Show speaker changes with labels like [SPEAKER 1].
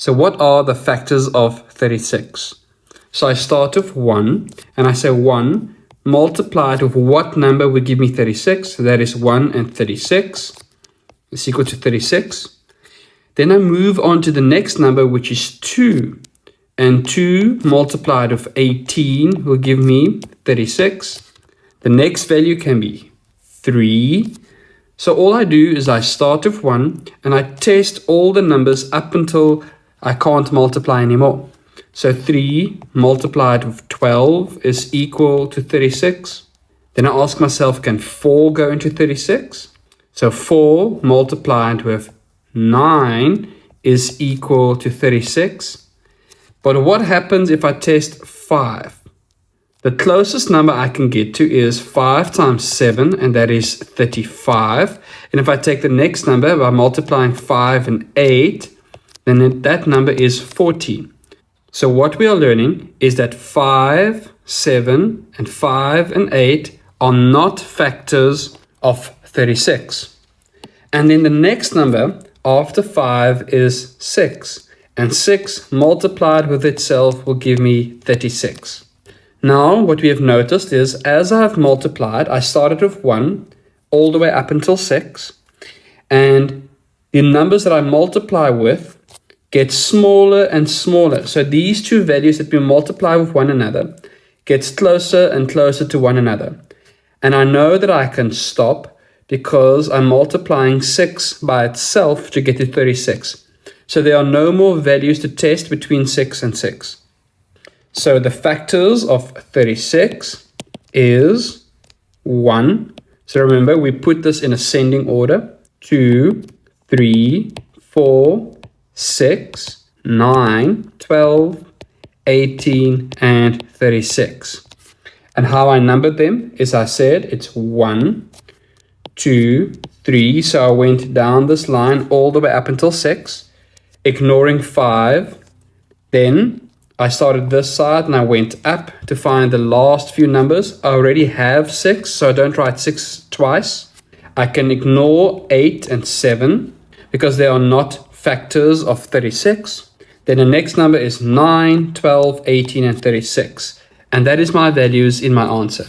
[SPEAKER 1] So what are the factors of 36? So I start with 1, and I say 1 multiplied with what number would give me 36? So that is 1 and 36 is equal to 36. Then I move on to the next number, which is 2. And 2 multiplied with 18 will give me 36. The next value can be 3. So all I do is I start with 1 and I test all the numbers up until I can't multiply anymore. So 3 multiplied with 12 is equal to 36. Then I ask myself, can 4 go into 36? So 4 multiplied with 9 is equal to 36. But what happens if I test 5? The closest number I can get to is 5 times 7, and that is 35. And if I take the next number by multiplying 5 and 8, then that number is 40. So what we are learning is that 5, 7, and 5 and 8 are not factors of 36. And then the next number after 5 is 6. And 6 multiplied with itself will give me 36. Now what we have noticed is as I have multiplied, I started with 1 all the way up until 6. And the numbers that I multiply with get smaller and smaller. So these two values that we multiply with one another gets closer and closer to one another. And I know that I can stop because I'm multiplying 6 by itself to get to 36. So there are no more values to test between 6 and 6. So the factors of 36 is 1. So remember, we put this in ascending order. 2, 3, 4, 6, 9, 12, 18, and 36. And how I numbered them is I said it's 1, 2, 3. So I went down this line all the way up until 6, ignoring 5. Then I started this side and I went up to find the last few numbers. I already have 6, so I don't write 6 twice. I can ignore 8 and 7 because they are not factors of 36. Then the next number is 9, 12, 18, and 36. And that is my values in my answer.